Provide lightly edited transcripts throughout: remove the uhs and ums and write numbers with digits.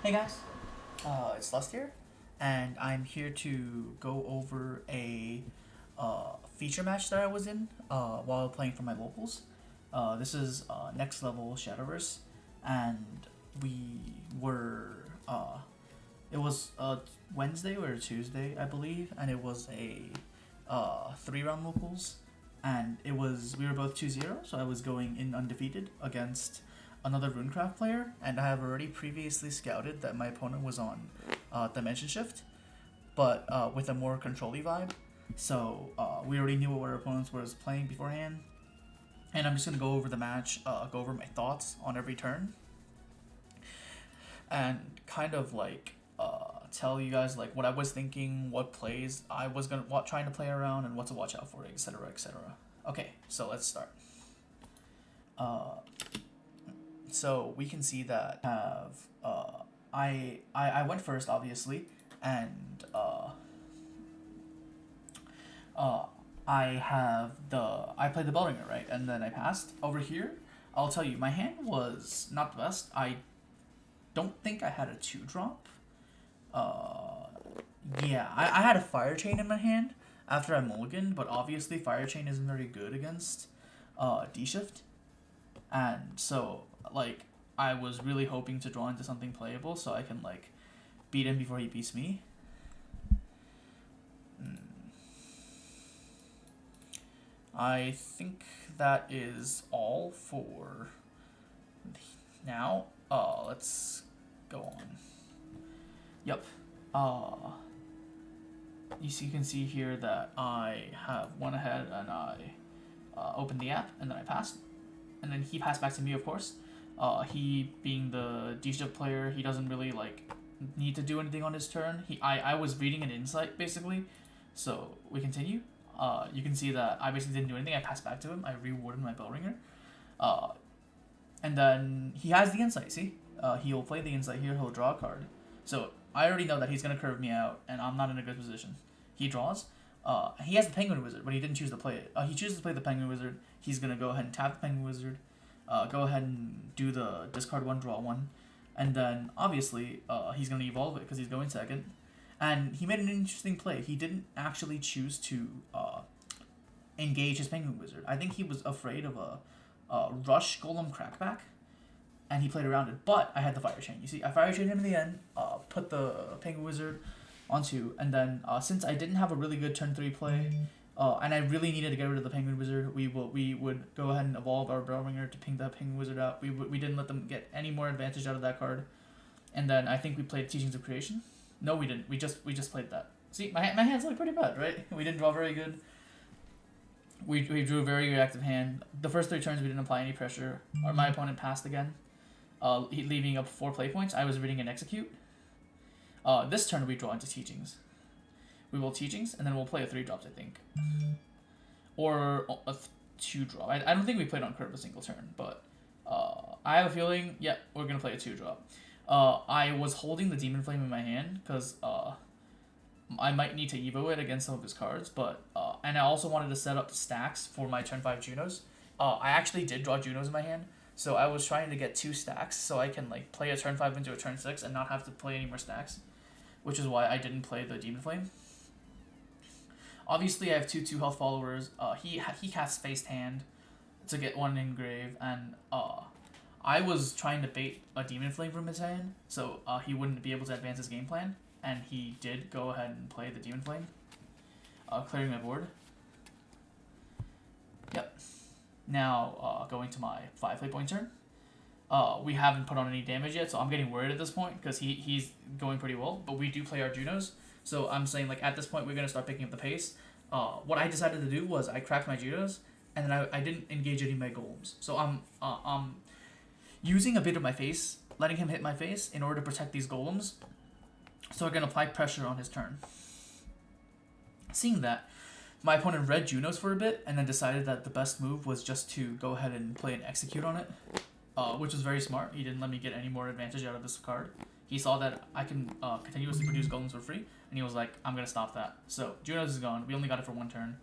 Hey guys, it's Lust here, and I'm here to go over a feature match that I was in while playing for my locals. This is next level Shadowverse, and we were. It was Wednesday or Tuesday, I believe, and it was a 3 round locals, and we were both 2-0, so I was going in undefeated against another Runecraft player, and I have already previously scouted that my opponent was on Dimension Shift, but with a more control-y vibe. So we already knew what our opponents was playing beforehand, and I'm just gonna go over the match, go over my thoughts on every turn, and kind of like tell you guys like what I was thinking, what plays I was trying to play around, and what to watch out for, etc., etc. Okay, so let's start. Uh, so we can see that have I went first obviously, and uh, I played the bell ringer, right, and then I passed over here. I'll tell you, my hand was not the best. I don't think I had a 2 drop. Uh, yeah, I had a fire chain in my hand after I mulliganed, but obviously fire chain isn't very good against dshift, and so like I was really hoping to draw into something playable so I can like beat him before he beats me. Mm. I think that is all for now. Let's go on. Yep. Uh, you can see here that I have went ahead and I opened the app, and then I passed, and then he passed back to me, of course. He being the D-shift player, he doesn't really like need to do anything on his turn. I was reading an insight basically, so we continue. You can see that I basically didn't do anything. I passed back to him. I rewarded my bell ringer, uh, and then he has the insight. See, he'll play the insight here. He'll draw a card. So I already know that he's gonna curve me out, and I'm not in a good position. He draws. He has the Penguin Wizard, but he didn't choose to play it. He chooses to play the Penguin Wizard. He's gonna go ahead and tap the Penguin Wizard. Go ahead and do the discard one, draw one, and then obviously he's gonna evolve it because he's going second. And he made an interesting play. He didn't actually choose to engage his Penguin Wizard. I think he was afraid of a rush Golem Crackback, and he played around it. But I had the Fire Chain. You see, I Fire Chained him in the end, put the Penguin Wizard onto, and then since I didn't have a really good turn 3 play, and I really needed to get rid of the Penguin Wizard, we would go ahead and evolve our Bellringer to ping the Penguin Wizard out. We didn't let them get any more advantage out of that card, and then I think we played Teachings of Creation. No, we didn't. We just played that. See, my hands look pretty bad, right? We didn't draw very good. We drew a very reactive hand. The first 3 turns we didn't apply any pressure. My opponent passed again, leaving up 4 play points. I was reading an execute. This turn we draw into Teachings. We will Teachings, and then we'll play a 3-drops, I think. Or a 2-drop. I don't think we played on curve a single turn, but I have a feeling, yeah, we're going to play a 2-drop. I was holding the Demon Flame in my hand, because I might need to Evo it against some of his cards, but and I also wanted to set up stacks for my turn 5 Junos. I actually did draw Junos in my hand, so I was trying to get 2 stacks so I can like play a turn 5 into a turn 6 and not have to play any more stacks, which is why I didn't play the Demon Flame. Obviously, I have 2 health followers. He casts Faced Hand to get 1 engrave, and I was trying to bait a Demon Flame from his hand, so he wouldn't be able to advance his game plan, and he did go ahead and play the Demon Flame, clearing my board. Yep. Now, going to my 5 play point turn. We haven't put on any damage yet, so I'm getting worried at this point because he's going pretty well, but we do play our Junos. So I'm saying, like, at this point, we're going to start picking up the pace. What I decided to do was I cracked my Junos, and then I didn't engage any of my golems. So I'm using a bit of my face, letting him hit my face in order to protect these golems. So we're going to apply pressure on his turn. Seeing that, my opponent read Junos for a bit, and then decided that the best move was just to go ahead and play an execute on it, which was very smart. He didn't let me get any more advantage out of this card. He saw that I can continuously produce golems for free, and he was like, I'm going to stop that. So Junos is gone. We only got it for 1 turn.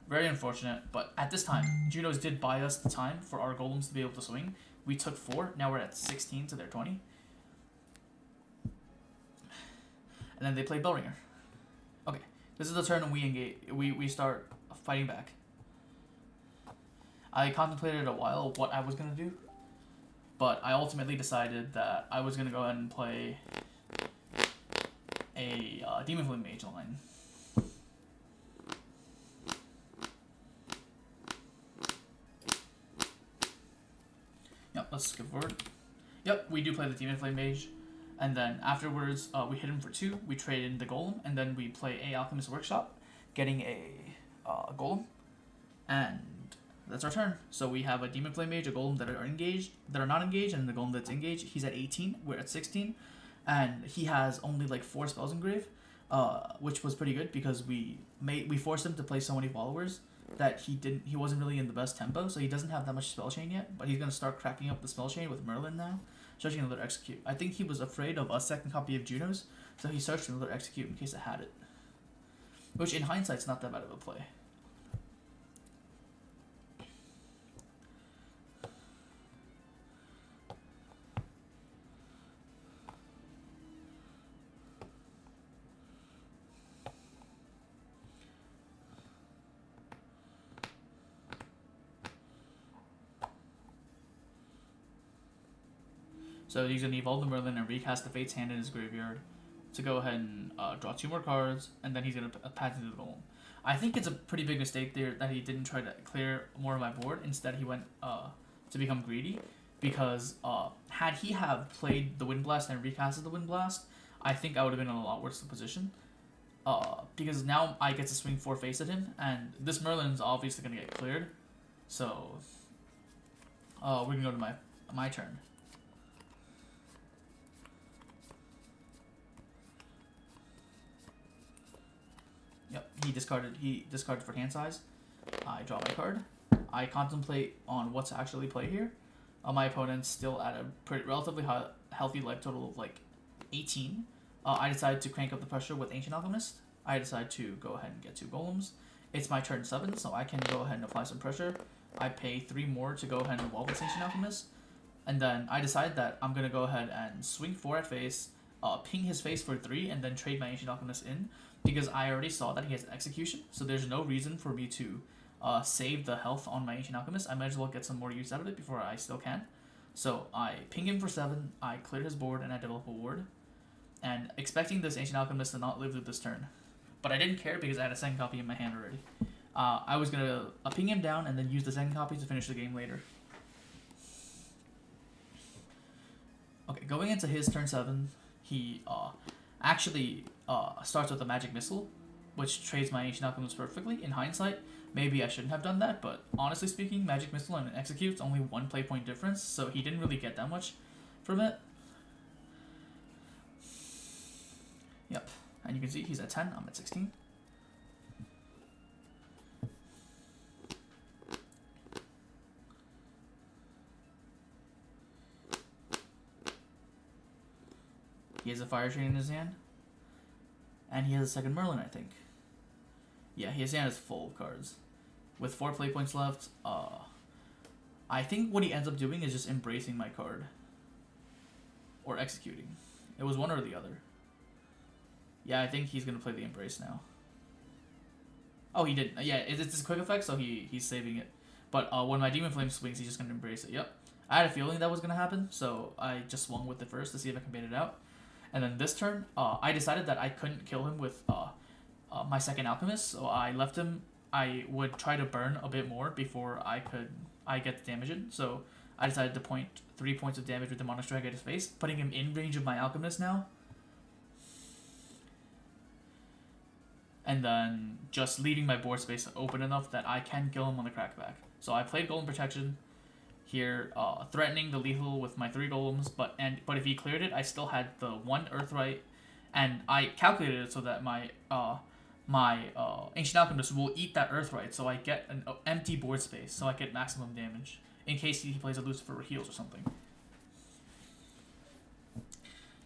Very unfortunate, but at this time, Junos did buy us the time for our golems to be able to swing. We took 4. Now we're at 16 to their 20. and then they play Bellringer. Okay, this is the turn we engage. We start fighting back. I contemplated a while what I was gonna do, but I ultimately decided that I was gonna go ahead and play a Demon Flame Mage line. Yep, let's skip forward. Yep, we do play the Demon Flame Mage, and then afterwards we hit him for 2. We trade in the Golem, and then we play a Alchemist Workshop, getting a Golem, and that's our turn. So we have a Demon Flame Mage, a Golem that are engaged, that are not engaged, and the Golem that's engaged. He's at 18. We're at 16, and he has only like 4 spells in grave, which was pretty good because we forced him to play so many followers that he wasn't really in the best tempo, so he doesn't have that much spell chain yet. But he's gonna start cracking up the spell chain with Merlin now, searching another execute. I think he was afraid of a second copy of Juno's, so he searched another execute in case it had it, which in hindsight's not that bad of a play. So he's going to evolve the Merlin and recast the Fate's Hand in his graveyard to go ahead and draw 2 more cards, and then he's going to pass into the Golem. I think it's a pretty big mistake there that he didn't try to clear more of my board. Instead, he went to become greedy, because had he have played the Wind Blast and recasted the Wind Blast, I think I would have been in a lot worse position. Because now I get to swing 4 face at him, and this Merlin's obviously going to get cleared. So we're going to go to my turn. Yep, he discarded for hand size. I draw my card. I contemplate on what to actually play here. My opponent's still at a relatively healthy life total of like 18. I decide to crank up the pressure with Ancient Alchemist. I decide to go ahead and get 2 golems. It's my turn 7, so I can go ahead and apply some pressure. I pay 3 more to go ahead and evolve this Ancient Alchemist. And then I decide that I'm going to go ahead and swing 4 at face, ping his face for 3, and then trade my Ancient Alchemist in, because I already saw that he has an execution, so there's no reason for me to save the health on my Ancient Alchemist. I might as well get some more use out of it before I still can. So I ping him for 7, I clear his board, and I develop a ward, and expecting this Ancient Alchemist to not live through this turn. But I didn't care because I had a second copy in my hand already. I was going to ping him down and then use the second copy to finish the game later. Okay, going into his turn 7, he actually starts with a Magic Missile, which trades my Ancient Alchemist perfectly. In hindsight, maybe I shouldn't have done that, but honestly speaking, Magic Missile and Execute's only 1 play point difference, so he didn't really get that much from it. Yep, and you can see he's at 10, I'm at 16. He has a Fire Chain in his hand. And he has a second Merlin, I think. Yeah, his hand is full of cards. With 4 play points left, I think what he ends up doing is just embracing my card. Or executing. It was one or the other. Yeah, I think he's going to play the Embrace now. Oh, he did. Yeah, it's a quick effect, so he's saving it. But when my Demon Flame swings, he's just going to embrace it. Yep. I had a feeling that was going to happen, so I just swung with it first to see if I can bait it out. And then this turn, I decided that I couldn't kill him with my second Alchemist, so I left him. I would try to burn a bit more before I get the damage in. So I decided to point 3 points of damage with the Demonic Strike at his face, putting him in range of my Alchemist now. And then just leaving my board space open enough that I can kill him on the crackback. So I played Golem Protection here, threatening the lethal with my 3 golems, but if he cleared it, I still had the 1 Earthright, and I calculated it so that my Ancient Alchemist will eat that Earthright, so I get an empty board space, so I get maximum damage in case he plays a Lucifer or heals or something.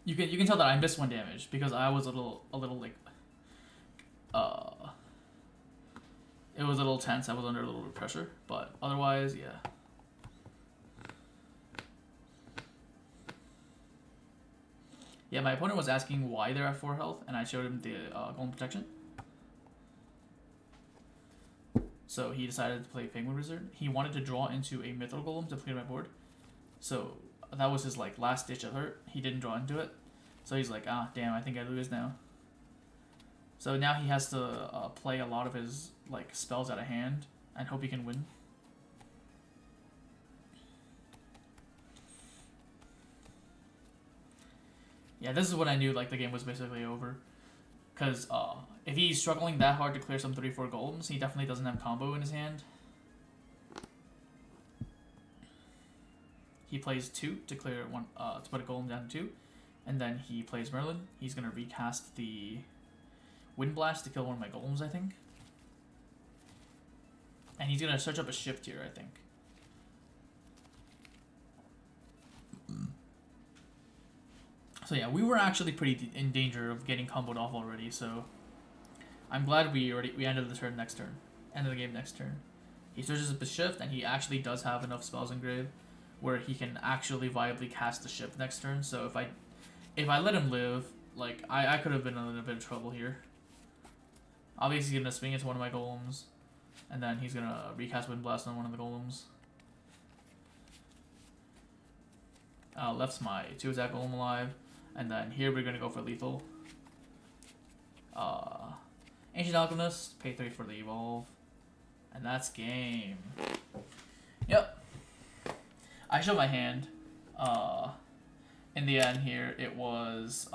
You can tell that I missed 1 damage because I was a little like it was a little tense. I was under a little bit of pressure, but otherwise, yeah. Yeah, my opponent was asking why they're at 4 health, and I showed him the golem protection. So he decided to play Penguin Wizard. He wanted to draw into a Mythical Golem to clear my board. So that was his like last ditch effort. He didn't draw into it. So he's like, ah, damn, I think I lose now. So now he has to play a lot of his like spells out of hand and hope he can win. Yeah, this is when I knew like the game was basically over. Because if he's struggling that hard to clear some 3-4 golems, he definitely doesn't have combo in his hand. He plays 2 to clear one, to put a golem down to 2, and then he plays Merlin. He's gonna recast the Wind Blast to kill one of my golems, I think. And he's gonna search up a shift here, I think. So yeah, we were actually pretty in danger of getting comboed off already. So I'm glad we ended the turn next turn, end of the game next turn. He searches up a shift, and he actually does have enough spells in grave where he can actually viably cast the shift next turn. So if I let him live, like I could have been in a bit of trouble here. Obviously, he's gonna swing into one of my golems, and then he's gonna recast Wind Blast on one of the golems. Left's my 2-attack golem alive, and then here we're gonna go for lethal. Ancient Alchemist, pay 3 for the evolve, and that's game. Yep. I showed my hand. In the end here, it was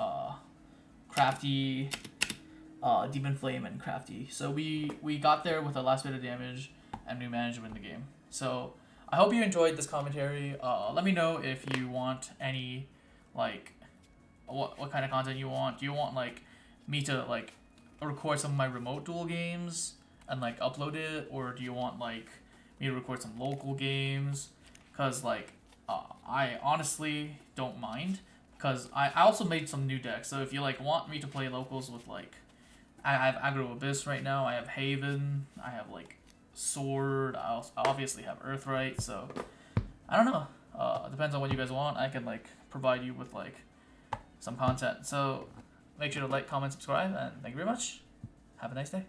Crafty, Demon Flame, and Crafty. So we got there with the last bit of damage, and we managed to win the game. So I hope you enjoyed this commentary. Let me know if you want any, like, what kind of content you want. Do you want like me to like record some of my remote duel games and like upload it, or do you want like me to record some local games? Cause like I honestly don't mind, cause I also made some new decks. So if you like want me to play locals with like, I have Aggro Abyss right now. I have Haven. I have like Sword. I obviously have Earthright. So I don't know. Depends on what you guys want. I can like provide you with like some content. So make sure to like, comment, subscribe, and thank you very much. Have a nice day.